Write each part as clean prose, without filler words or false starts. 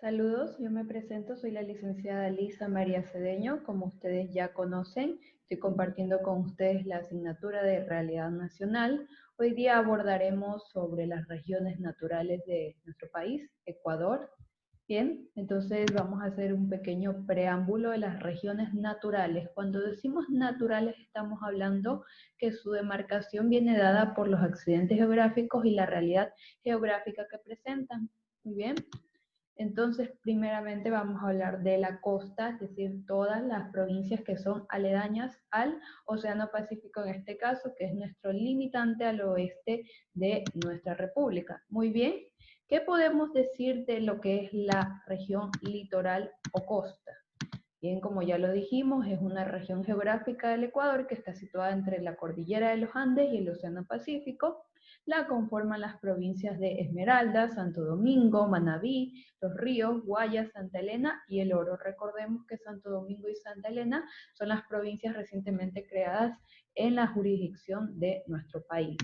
Saludos, yo me presento, soy la licenciada Lisa María Cedeño, como ustedes ya conocen, estoy compartiendo con ustedes la asignatura de Realidad Nacional. Hoy día abordaremos sobre las regiones naturales de nuestro país, Ecuador. Bien, entonces vamos a hacer un pequeño preámbulo de las regiones naturales. Cuando decimos naturales estamos hablando que su demarcación viene dada por los accidentes geográficos y la realidad geográfica que presentan. Muy bien. Entonces, primeramente vamos a hablar de la costa, es decir, todas las provincias que son aledañas al Océano Pacífico en este caso, que es nuestro limitante al oeste de nuestra república. Muy bien, ¿qué podemos decir de lo que es la región litoral o costa? Bien, como ya lo dijimos, es una región geográfica del Ecuador que está situada entre la cordillera de los Andes y el Océano Pacífico. La conforman las provincias de Esmeralda, Santo Domingo, Manabí, Los Ríos, Guayas, Santa Elena y El Oro. Recordemos que Santo Domingo y Santa Elena son las provincias recientemente creadas en la jurisdicción de nuestro país.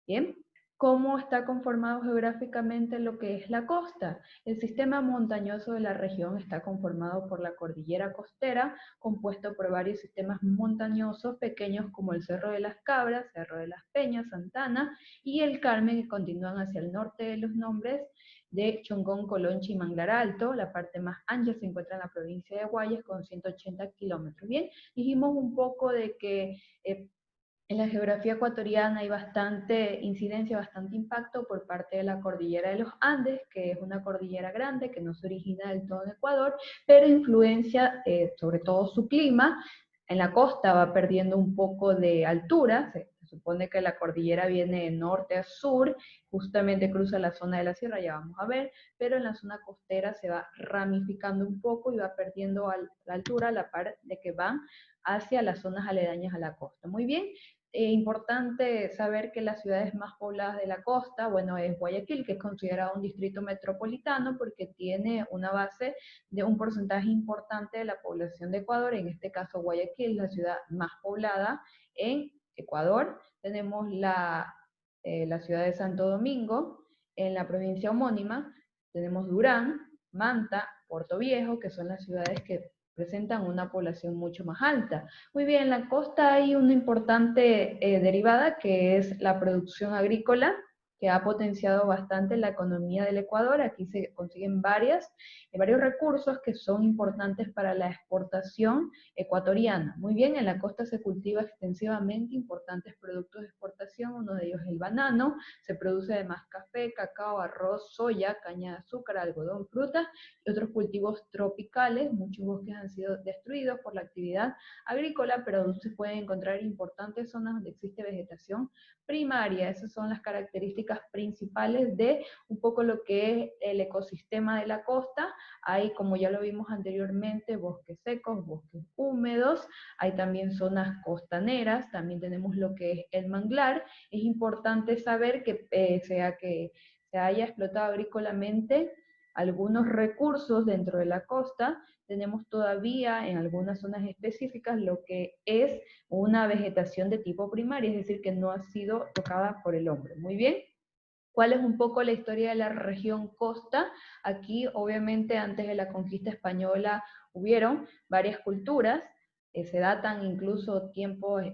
Bien, ¿cómo está conformado geográficamente lo que es la costa? El sistema montañoso de la región está conformado por la cordillera costera, compuesto por varios sistemas montañosos pequeños como el Cerro de las Cabras, Cerro de las Peñas, Santana y el Carmen, que continúan hacia el norte de los nombres de Chongón, Colonchi y Manglar Alto. La parte más ancha se encuentra en la provincia de Guayas con 180 kilómetros. Bien, dijimos un poco de que en la geografía ecuatoriana hay bastante incidencia, bastante impacto por parte de la cordillera de los Andes, que es una cordillera grande que no se origina del todo en Ecuador, pero influencia sobre todo su clima. En la costa va perdiendo un poco de altura, se supone que la cordillera viene de norte a sur, justamente cruza la zona de la sierra, ya vamos a ver, pero en la zona costera se va ramificando un poco y va perdiendo la altura a la par de que van hacia las zonas aledañas a la costa. Muy bien, importante saber que las ciudades más pobladas de la costa, bueno, es Guayaquil, que es considerado un distrito metropolitano porque tiene una base de un porcentaje importante de la población de Ecuador, en este caso Guayaquil, la ciudad más poblada en Ecuador. Tenemos la ciudad de Santo Domingo, en la provincia homónima, tenemos Durán, Manta, Puerto Viejo, que son las ciudades que presentan una población mucho más alta. Muy bien, en la costa hay una importante derivada que es la producción agrícola, que ha potenciado bastante la economía del Ecuador. Aquí se consiguen varios recursos que son importantes para la exportación ecuatoriana. Muy bien, en la costa se cultiva extensivamente importantes productos de exportación, uno de ellos es el banano, se produce además café, cacao, arroz, soya, caña de azúcar, algodón, frutas y otros cultivos tropicales. Muchos bosques han sido destruidos por la actividad agrícola, pero aún se pueden encontrar importantes zonas donde existe vegetación primaria. Esas son las características principales de un poco lo que es el ecosistema de la costa. Hay, como ya lo vimos anteriormente, bosques secos, bosques húmedos, hay también zonas costaneras, también tenemos lo que es el manglar. Es importante saber que sea que se haya explotado agrícolamente algunos recursos dentro de la costa, tenemos todavía en algunas zonas específicas lo que es una vegetación de tipo primaria, es decir, que no ha sido tocada por el hombre. Muy bien. ¿Cuál es un poco la historia de la región costa? Aquí, obviamente, antes de la conquista española hubieron varias culturas, se datan incluso tiempos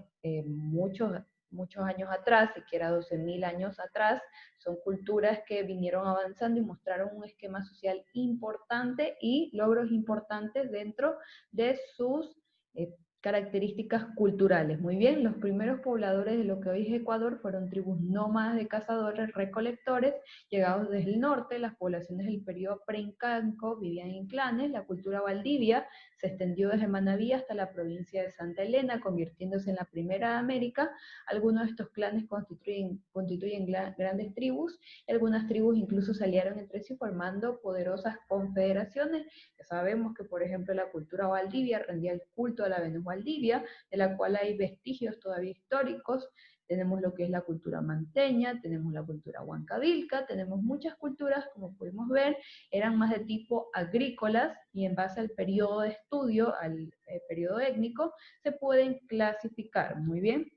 muchos años atrás, siquiera 12.000 años atrás, son culturas que vinieron avanzando y mostraron un esquema social importante y logros importantes dentro de sus características culturales. Muy bien, los primeros pobladores de lo que hoy es Ecuador fueron tribus nómadas de cazadores recolectores llegados desde el norte. Las poblaciones del periodo preincaico vivían en clanes. La cultura valdivia se extendió desde Manabí hasta la provincia de Santa Elena, convirtiéndose en la primera de América. Algunos de estos clanes constituyen grandes tribus, y algunas tribus incluso se aliaron entre sí formando poderosas confederaciones. Ya sabemos que, por ejemplo, la cultura valdivia rendía el culto a la Venus Valdivia, de la cual hay vestigios todavía históricos. Tenemos lo que es la cultura manteña, tenemos la cultura huancavilca, tenemos muchas culturas, como pudimos ver, eran más de tipo agrícolas y en base al periodo de estudio, al periodo étnico, se pueden clasificar. Muy bien.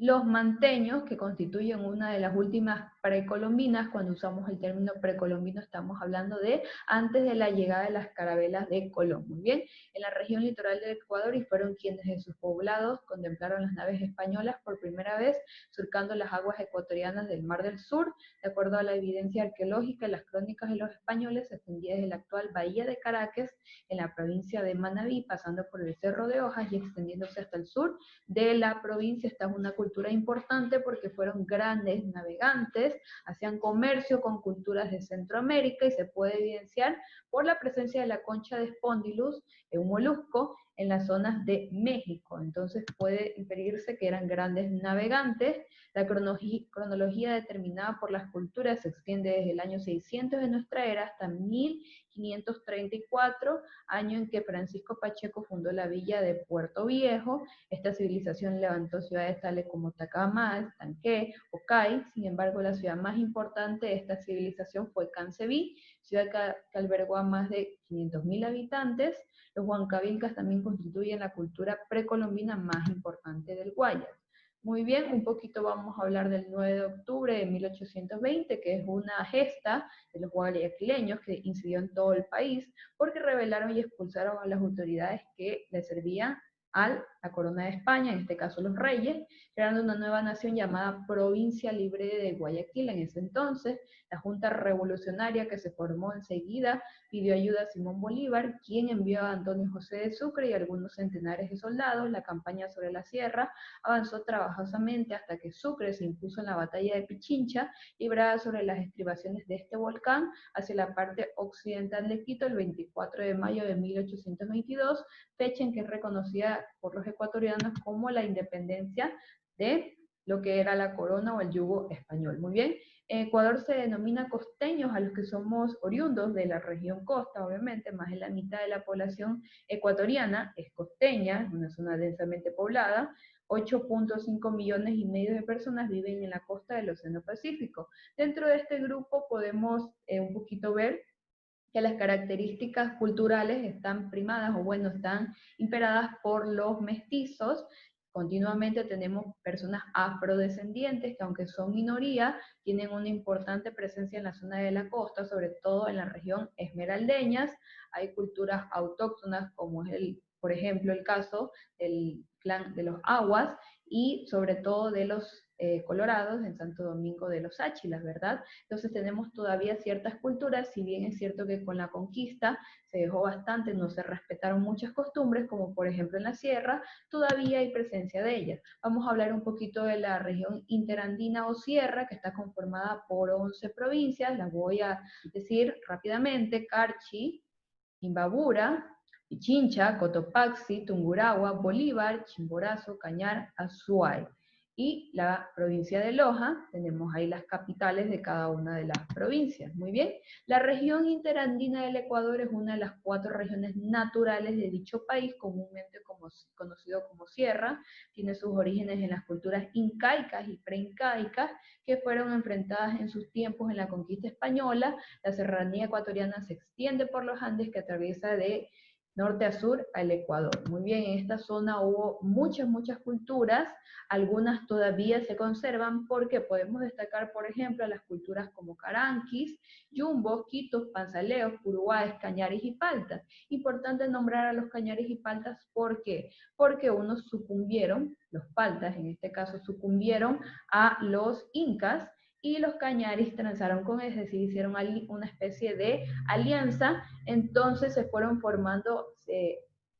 Los manteños, que constituyen una de las últimas precolombinas. Cuando usamos el término precolombino estamos hablando de antes de la llegada de las carabelas de Colón. Muy bien, en la región litoral del Ecuador, y fueron quienes en sus poblados contemplaron las naves españolas por primera vez surcando las aguas ecuatorianas del Mar del Sur. De acuerdo a la evidencia arqueológica, las crónicas de los españoles se extendía desde la actual bahía de Caracas, en la provincia de Manabí, pasando por el Cerro de Hojas y extendiéndose hasta el sur de la provincia. Esta es una cultura importante porque fueron grandes navegantes, hacían comercio con culturas de Centroamérica, y se puede evidenciar por la presencia de la concha de Spondylus, un molusco, en las zonas de México. Entonces puede inferirse que eran grandes navegantes. La cronología determinada por las culturas se extiende desde el año 600 de nuestra era hasta 1534, año en que Francisco Pacheco fundó la villa de Puerto Viejo. Esta civilización levantó ciudades tales como Tacamal, Tanqué, Ocay. Sin embargo, la ciudad más importante de esta civilización fue Cancebí, ciudad que albergó a más de 500.000 habitantes. Los huancavilcas también constituyen la cultura precolombina más importante del Guayas. Muy bien, un poquito vamos a hablar del 9 de octubre de 1820, que es una gesta de los guayaquileños que incidió en todo el país, porque rebelaron y expulsaron a las autoridades que les servían a la corona de España, en este caso los reyes, creando una nueva nación llamada Provincia Libre de Guayaquil. En ese entonces, la Junta Revolucionaria, que se formó enseguida, pidió ayuda a Simón Bolívar, quien envió a Antonio José de Sucre y algunos centenares de soldados. La campaña sobre la sierra avanzó trabajosamente hasta que Sucre se impuso en la batalla de Pichincha, librada sobre las estribaciones de este volcán hacia la parte occidental de Quito el 24 de mayo de 1822, fecha en que es reconocida por los ecuatorianos como la independencia de lo que era la corona o el yugo español. Muy bien, en Ecuador se denomina costeños a los que somos oriundos de la región costa. Obviamente más de la mitad de la población ecuatoriana es costeña, una zona densamente poblada. 8.5 millones y medio de personas viven en la costa del Océano Pacífico. Dentro de este grupo podemos un poquito ver que las características culturales están primadas, o bueno, están imperadas por los mestizos. Continuamente tenemos personas afrodescendientes que, aunque son minoría, tienen una importante presencia en la zona de la costa, sobre todo en la región esmeraldeñas. Hay culturas autóctonas, como es por ejemplo, el caso del clan de los Aguas, y sobre todo de los colorados en Santo Domingo de los Áchilas, ¿verdad? Entonces tenemos todavía ciertas culturas, si bien es cierto que con la conquista se dejó bastante, no se respetaron muchas costumbres, como por ejemplo en la sierra, todavía hay presencia de ellas. Vamos a hablar un poquito de la región interandina o sierra, que está conformada por 11 provincias. Las voy a decir rápidamente: Carchi, Imbabura, Pichincha, Cotopaxi, Tungurahua, Bolívar, Chimborazo, Cañar, Azuay. Y la provincia de Loja, tenemos ahí las capitales de cada una de las provincias. Muy bien, la región interandina del Ecuador es una de las 4 regiones naturales de dicho país, comúnmente conocido como sierra. Tiene sus orígenes en las culturas incaicas y preincaicas, que fueron enfrentadas en sus tiempos en la conquista española. La serranía ecuatoriana se extiende por los Andes, que atraviesa de norte a sur al Ecuador. Muy bien, en esta zona hubo muchas culturas. Algunas todavía se conservan, porque podemos destacar, por ejemplo, a las culturas como caranquis, yumbos, quitos, panzaleos, puruáes, cañaris y paltas. Importante nombrar a los cañaris y paltas, ¿por qué? Porque unos sucumbieron, los paltas en este caso sucumbieron a los incas, y los cañaris transaron con ellos, es decir, hicieron una especie de alianza. Entonces se fueron formando,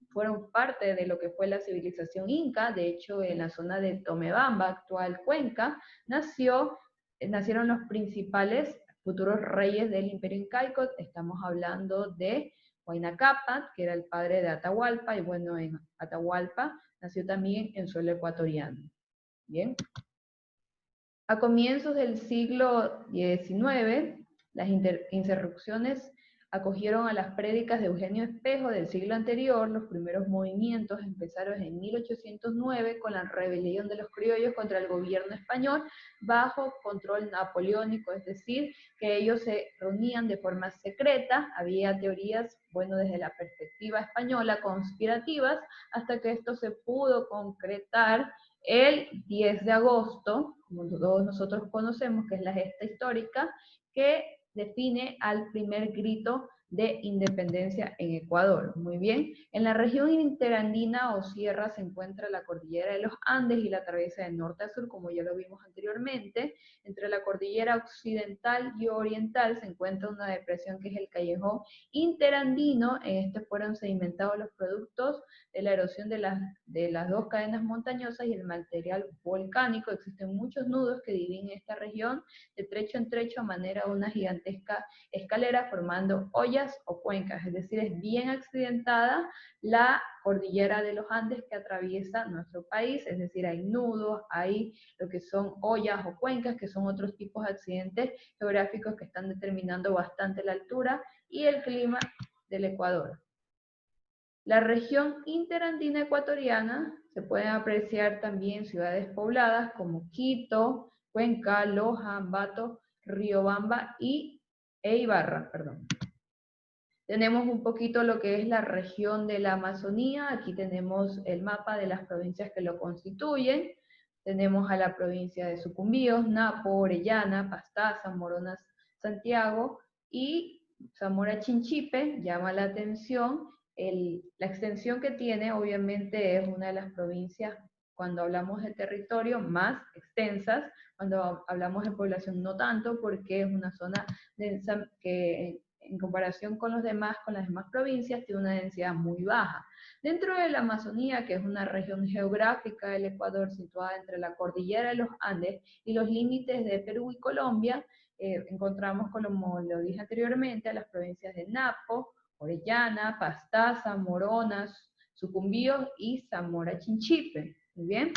fueron parte de lo que fue la civilización inca. De hecho, en la zona de Tomebamba, actual Cuenca, nacieron los principales futuros reyes del imperio incaico. Estamos hablando de Huayna Cápac, que era el padre de Atahualpa, y bueno, en Atahualpa nació también en suelo ecuatoriano. Bien. A comienzos del siglo XIX, las insurrecciones acogieron a las prédicas de Eugenio Espejo del siglo anterior. Los primeros movimientos empezaron en 1809 con la rebelión de los criollos contra el gobierno español bajo control napoleónico, es decir, que ellos se reunían de forma secreta. Había teorías, bueno, desde la perspectiva española, conspirativas, hasta que esto se pudo concretar el 10 de agosto, como todos nosotros conocemos, que es la gesta histórica, que define al primer grito de independencia en Ecuador. Muy bien, en la región interandina o sierra se encuentra la cordillera de los Andes y la atraviesa de norte a sur, como ya lo vimos anteriormente. Entre la cordillera occidental y oriental se encuentra una depresión que es el Callejón Interandino. En este fueron sedimentados los productos de la erosión de las dos cadenas montañosas y el material volcánico. Existen muchos nudos que dividen esta región de trecho en trecho a manera de una gigantesca escalera formando ollas o cuencas, es decir, es bien accidentada la cordillera de los Andes que atraviesa nuestro país, es decir, hay nudos, hay lo que son ollas o cuencas, que son otros tipos de accidentes geográficos que están determinando bastante la altura y el clima del Ecuador. La región interandina ecuatoriana se pueden apreciar también ciudades pobladas como Quito, Cuenca, Loja, Ambato, Riobamba e Ibarra. Tenemos un poquito lo que es la región de la Amazonía. Aquí tenemos el mapa de las provincias que lo constituyen. Tenemos a la provincia de Sucumbíos, Napo, Orellana, Pastaza, Moronas, Santiago y Zamora Chinchipe. Llama la atención la extensión que tiene. Obviamente es una de las provincias, cuando hablamos de territorio, más extensas. Cuando hablamos de población no tanto, porque es una zona densa que en comparación con las demás provincias, tiene una densidad muy baja. Dentro de la Amazonía, que es una región geográfica del Ecuador situada entre la cordillera de los Andes y los límites de Perú y Colombia, encontramos, como lo dije anteriormente, a las provincias de Napo, Orellana, Pastaza, Moronas, Sucumbíos y Zamora Chinchipe. Muy bien.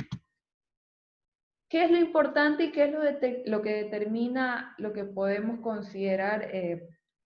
¿Qué es lo importante y qué es lo que determina lo que podemos considerar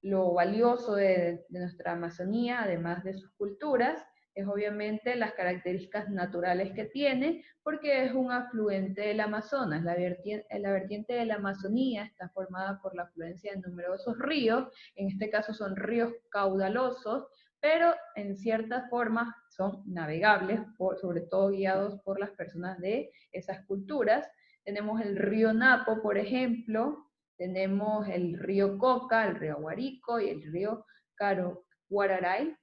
lo valioso de nuestra Amazonía, además de sus culturas? Es obviamente las características naturales que tiene, porque es un afluente del Amazonas. La vertiente de la Amazonía está formada por la afluencia de numerosos ríos, en este caso son ríos caudalosos, pero en ciertas formas son navegables, sobre todo guiados por las personas de esas culturas. Tenemos el río Napo, por ejemplo, tenemos el río Coca, el río Guarico y el río Guararay,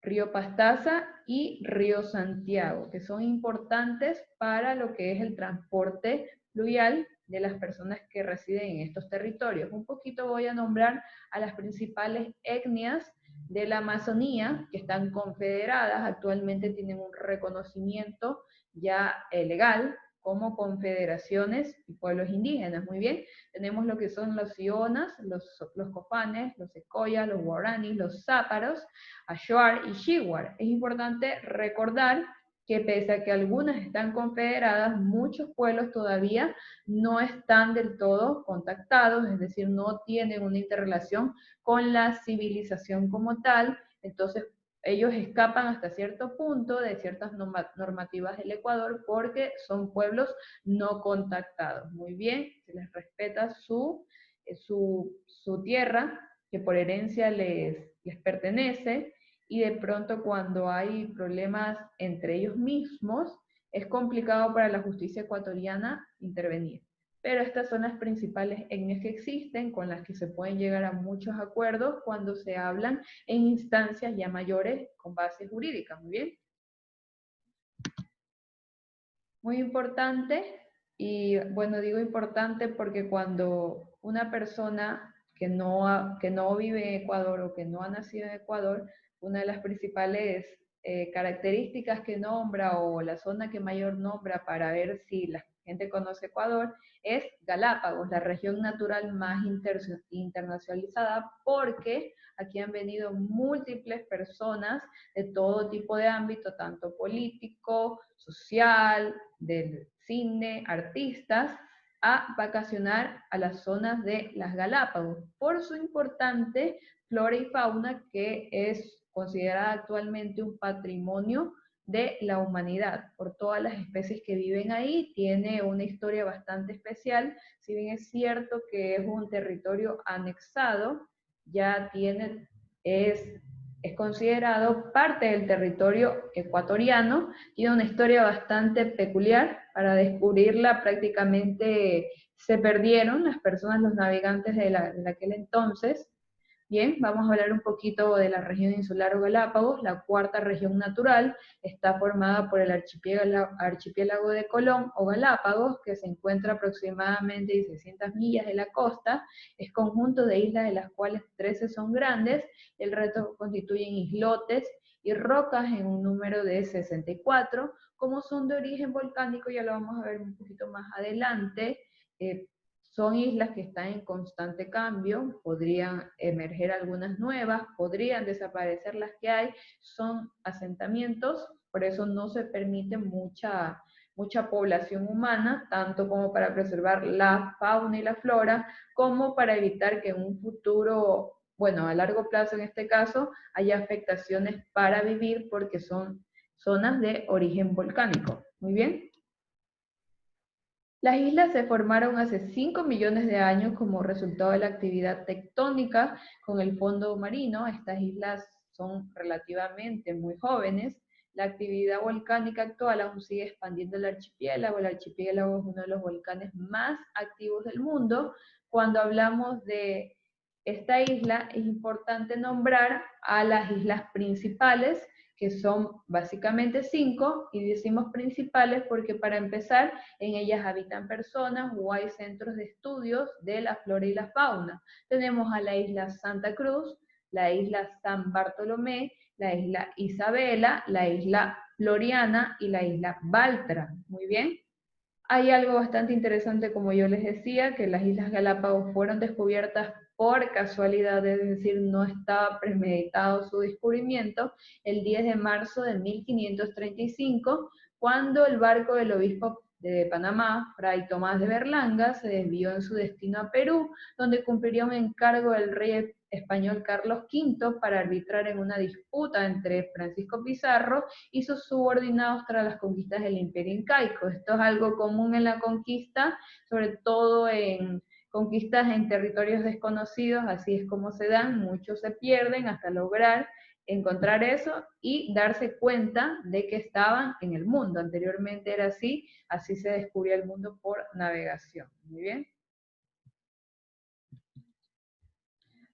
río Pastaza y río Santiago, que son importantes para lo que es el transporte fluvial de las personas que residen en estos territorios. Un poquito voy a nombrar a las principales etnias de la Amazonía que están confederadas, actualmente tienen un reconocimiento ya legal como confederaciones y pueblos indígenas. Muy bien, tenemos lo que son los ionas, los copanes, los secoyas, los guaraníes, los záparos, Ashuar y Shiwar. Es importante recordar que pese a que algunas están confederadas, muchos pueblos todavía no están del todo contactados, es decir, no tienen una interrelación con la civilización como tal. Entonces ellos escapan hasta cierto punto de ciertas normativas del Ecuador porque son pueblos no contactados. Muy bien, se les respeta su tierra, que por herencia les pertenece, y de pronto cuando hay problemas entre ellos mismos, es complicado para la justicia ecuatoriana intervenir. Pero estas son las principales etnias que existen, con las que se pueden llegar a muchos acuerdos cuando se hablan en instancias ya mayores con base jurídica. Muy bien. Muy importante, y bueno, digo importante porque cuando una persona que no vive en Ecuador o que no ha nacido en Ecuador, una de las principales características que nombra o la zona que mayor nombra para ver si la gente conoce Ecuador es Galápagos, la región natural más internacionalizada, porque aquí han venido múltiples personas de todo tipo de ámbito, tanto político, social, del cine, artistas, a vacacionar a las zonas de las Galápagos por su importante flora y fauna, que es considerada actualmente un patrimonio de la humanidad por todas las especies que viven ahí. Tiene una historia bastante especial, si bien es cierto que es un territorio anexado, ya es es considerado parte del territorio ecuatoriano, tiene una historia bastante peculiar. Para descubrirla prácticamente se perdieron las personas, los navegantes de aquel entonces. Bien, vamos a hablar un poquito de la región insular o Galápagos. La cuarta región natural está formada por el archipiélago de Colón o Galápagos, que se encuentra aproximadamente a 600 millas de la costa. Es conjunto de islas, de las cuales 13 son grandes, el resto constituyen islotes y rocas en un número de 64. Como son de origen volcánico, ya lo vamos a ver un poquito más adelante, son islas que están en constante cambio, podrían emerger algunas nuevas, podrían desaparecer las que hay, son asentamientos, por eso no se permite mucha población humana, tanto como para preservar la fauna y la flora, como para evitar que en un futuro, bueno, a largo plazo en este caso, haya afectaciones para vivir, porque son zonas de origen volcánico. Muy bien. Las islas se formaron hace 5 millones de años como resultado de la actividad tectónica con el fondo marino. Estas islas son relativamente muy jóvenes. La actividad volcánica actual aún sigue expandiendo el archipiélago. El archipiélago es uno de los volcanes más activos del mundo. Cuando hablamos de esta isla, es importante nombrar a las islas principales, que son básicamente 5, y decimos principales porque para empezar, en ellas habitan personas o hay centros de estudios de la flora y la fauna. Tenemos a la isla Santa Cruz, la isla San Bartolomé, la isla Isabela, la isla Floriana y la isla Baltra. Muy bien. Hay algo bastante interesante, como yo les decía, que las Islas Galápagos fueron descubiertas por casualidad, es decir, no estaba premeditado su descubrimiento, el 10 de marzo de 1535, cuando el barco del obispo de Panamá, Fray Tomás de Berlanga, se desvió en su destino a Perú, donde cumpliría un encargo del rey español Carlos V para arbitrar en una disputa entre Francisco Pizarro y sus subordinados tras las conquistas del Imperio Incaico. Esto es algo común en la conquista, sobre todo en conquistas en territorios desconocidos, así es como se dan, muchos se pierden hasta lograr encontrar eso y darse cuenta de que estaban en el mundo. Anteriormente era así, así se descubría el mundo por navegación. Muy bien.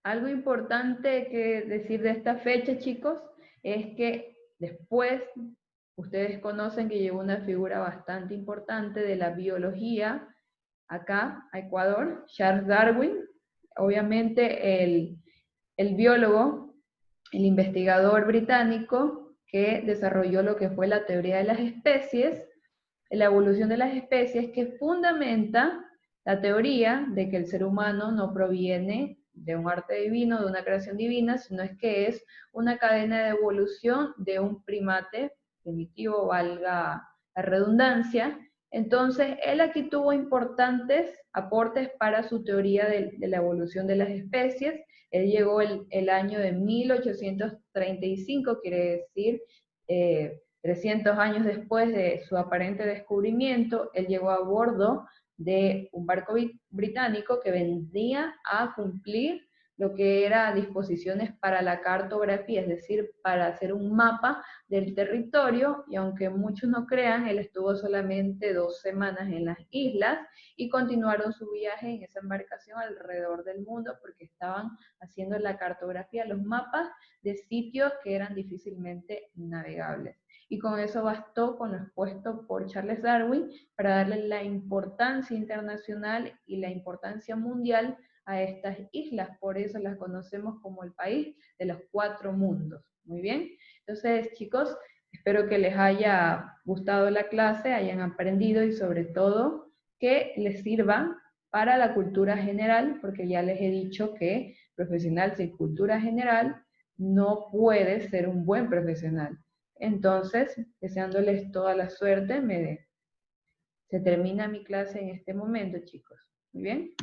Algo importante que decir de esta fecha, chicos, es que después ustedes conocen que llegó una figura bastante importante de la biología acá a Ecuador, Charles Darwin. Obviamente el biólogo, el investigador británico que desarrolló lo que fue la teoría de las especies, la evolución de las especies, que fundamenta la teoría de que el ser humano no proviene de un arte divino, de una creación divina, sino es que es una cadena de evolución de un primate primitivo, valga la redundancia. Entonces, él aquí tuvo importantes aportes para su teoría de la evolución de las especies. Él llegó el año de 1835, quiere decir 300 años después de su aparente descubrimiento. Él llegó a bordo de un barco británico que vendría a cumplir lo que era disposiciones para la cartografía, es decir, para hacer un mapa del territorio, y aunque muchos no crean, él estuvo solamente 2 semanas en las islas y continuaron su viaje en esa embarcación alrededor del mundo porque estaban haciendo la cartografía, los mapas de sitios que eran difícilmente navegables. Y con eso bastó con lo expuesto por Charles Darwin para darle la importancia internacional y la importancia mundial a estas islas. Por eso las conocemos como el país de los 4 mundos. Muy bien. Entonces, chicos, espero que les haya gustado la clase, hayan aprendido y sobre todo que les sirva para la cultura general, porque ya les he dicho que profesional sin cultura general no puede ser un buen profesional. Entonces, deseándoles toda la suerte, se termina mi clase en este momento, chicos. Muy bien.